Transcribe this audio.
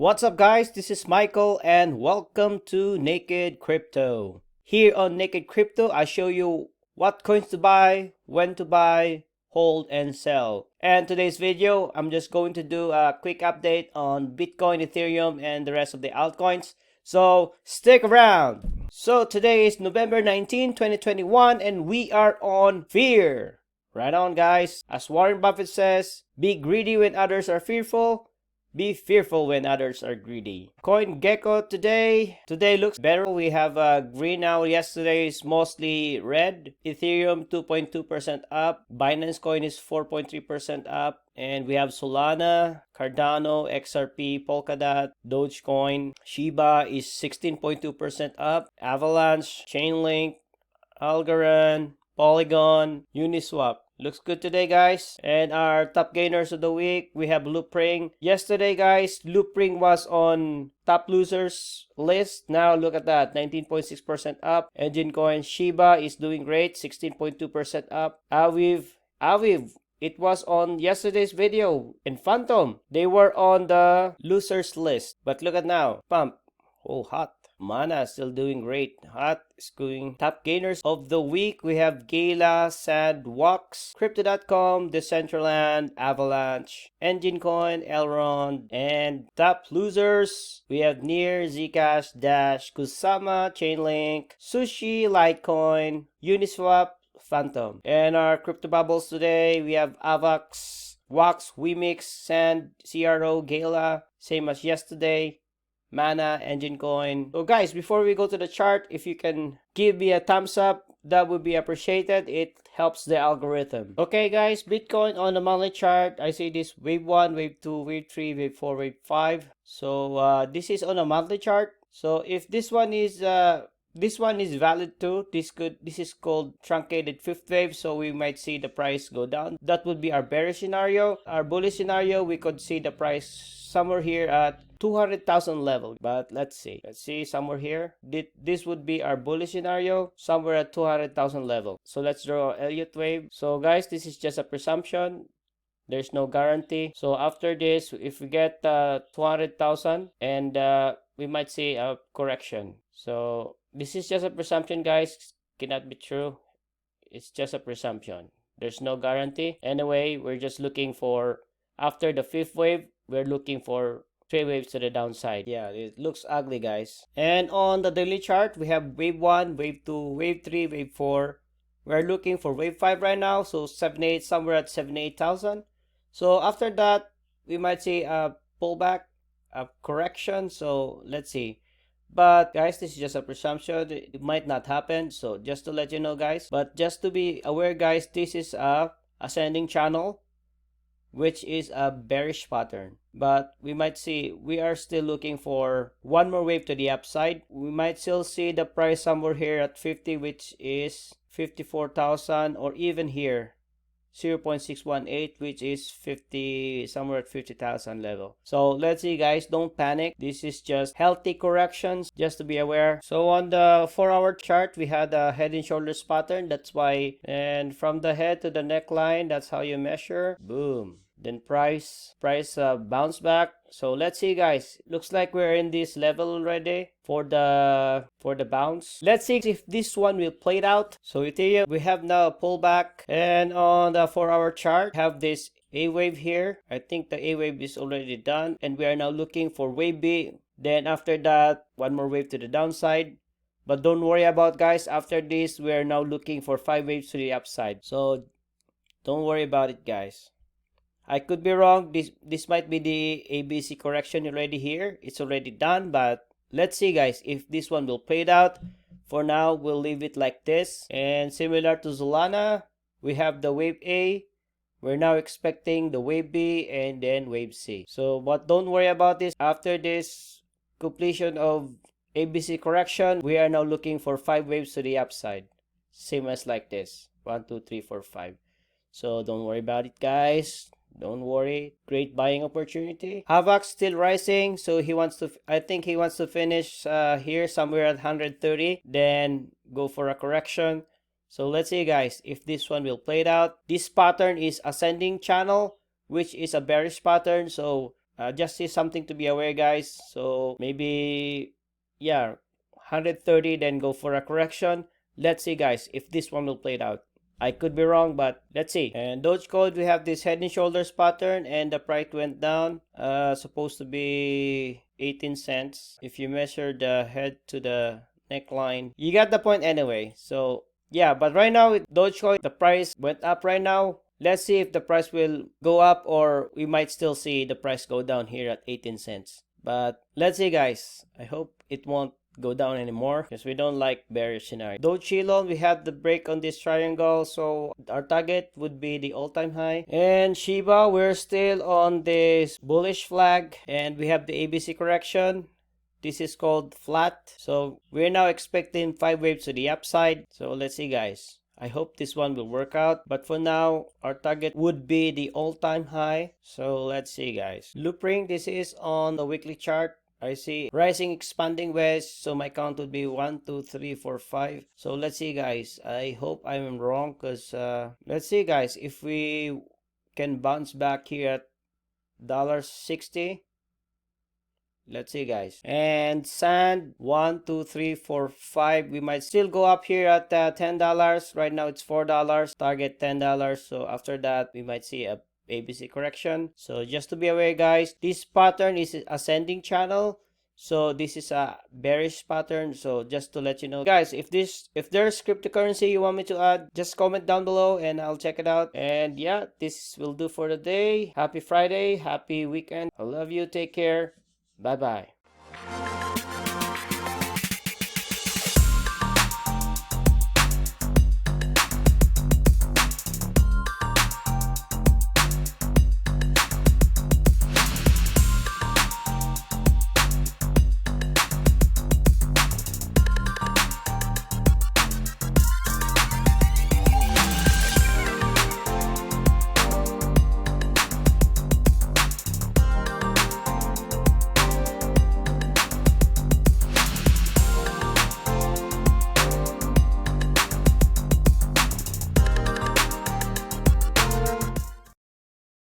What's up guys, this is Michael and welcome to Naked Crypto. Here on Naked Crypto, I show you what coins to buy, when to buy, hold and sell. And today's video, I'm just going to do a quick update on Bitcoin, Ethereum and the rest of the altcoins. So stick around. So today is November 19, 2021 and we are on fear. Right on guys. As Warren Buffett says, be greedy when others are fearful. Be fearful when others are greedy. CoinGecko today looks better. We have green now. Yesterday is mostly red. Ethereum 2.2% up. Binance Coin is 4.3% up. And we have Solana, Cardano, XRP, Polkadot, Dogecoin. Shiba is 16.2% up. Avalanche, Chainlink, Algorand, Polygon, Uniswap. Looks good today guys. And our top gainers of the week, we have Loopring. Yesterday guys, Loopring was on top losers list. Now look at that, 19.6% up. Engine Coin, Shiba is doing great, 16.2% up. Aviv, it was on yesterday's video. And Phantom, they were on the losers list. But look at now, pump, oh hot. Mana still doing great. Hot is going. Top gainers of the week, we have Gala, Sad, Wax, Crypto.com, Decentraland, Avalanche, Engine Coin, Elrond, and top losers, we have Near, Zcash, Dash, Kusama, Chainlink, Sushi, Litecoin, Uniswap, Phantom. And our crypto bubbles today, we have Avax, Wax, Wemix, Sand, CRO, Gala, same as yesterday. Mana, Engine Coin. So guys, before we go to the chart, if you can give me a thumbs up, that would be appreciated. It helps the algorithm. Okay guys, Bitcoin on the monthly chart, I see this wave 1, wave 2, wave 3, wave 4, wave 5. So this is on a monthly chart. So if this one is valid too, this is called truncated fifth wave, so we might see the price go down. That would be our bearish scenario. Our bullish scenario, we could see the price somewhere here at 200,000 level, but let's see somewhere here. This would be our bullish scenario, somewhere at 200,000 level. So let's draw elliottewave. So guys, this is just a presumption. There's no guarantee. So after this, if we get 200,000 and we might see a correction. So this is just a presumption guys, cannot be true. It's just a presumption. There's no guarantee. Anyway, we're just looking for, after the fifth wave, we're looking for 3 waves to the downside. Yeah, it looks ugly guys. And on the daily chart, we have wave 1, wave 2, wave 3, wave 4. We're looking for wave 5 right now. So 78, somewhere at 78,000. So after that, we might see a pullback, a correction. So let's see. But guys, this is just a presumption. It might not happen. So just to let you know guys. But just to be aware guys, this is a ascending channel, which is a bearish pattern. But we might see, we are still looking for one more wave to the upside. We might still see the price somewhere here at 50, which is 54,000, or even here 0.618, which is 50, somewhere at 50,000 level. So let's see guys, don't panic. This is just healthy corrections, just to be aware. So on the 4-hour chart, we had a head and shoulders pattern. That's why, and from the head to the neckline, that's how you measure. Boom. Then price bounce back. So let's see guys, looks like we're in this level already for the bounce. Let's see if this one will play it out. So Ethereum, we have now a pullback, and on the 4-hour chart, have this A wave here. I think the A wave is already done, and we are now looking for wave B. Then after that, one more wave to the downside. But don't worry about guys, after this, we are now looking for 5 waves to the upside. So don't worry about it guys. I could be wrong. This might be the ABC correction already here. It's already done, but let's see guys if this one will play it out. For now, we'll leave it like this. And similar to Solana, we have the wave A. We're now expecting the wave B and then wave C. So, but don't worry about this. After this completion of ABC correction, we are now looking for 5 waves to the upside. Same as like this. 1, 2, 3, 4, 5. So don't worry about it guys. Don't worry, great buying opportunity. Havoc still rising, so he wants to, I think he wants to finish here somewhere at 130, then go for a correction. So let's see guys if this one will play it out. This pattern is ascending channel, which is a bearish pattern, so just see something to be aware, guys. So maybe, yeah, 130, then go for a correction. Let's see, guys, if this one will play it out. I could be wrong, but let's see. And Dogecoin, we have this head and shoulders pattern, and the price went down. Supposed to be 18 cents. If you measure the head to the neckline, you got the point anyway. So yeah, but right now with Dogecoin, the price went up right now. Let's see if the price will go up, or we might still see the price go down here at 18 cents. But let's see, guys. I hope it won't go down anymore because we don't like bearish scenario. Dogecoin, we have the break on this triangle, so our target would be the all-time high. And Shiba, we're still on this bullish flag, and we have the ABC correction. This is called flat. So we're now expecting 5 waves to the upside. So let's see, guys. I hope this one will work out. But for now, our target would be the all-time high. So let's see, guys. Loopring, this is on the weekly chart. I see rising, expanding wedge. So my count would be 1, 2, 3, 4, 5. So let's see, guys. I hope I'm wrong because let's see, guys, if we can bounce back here at $60. Let's see, guys. And sand, 1, 2, 3, 4, 5. We might still go up here at $10. Right now it's $4. Target $10. So after that, we might see a ABC correction. So just to be aware, guys, this pattern is ascending channel. So this is a bearish pattern. So just to let you know, guys, if there's cryptocurrency you want me to add, just comment down below and I'll check it out. And yeah, this will do for the day. Happy Friday, happy weekend. I love you. Take care. Bye bye.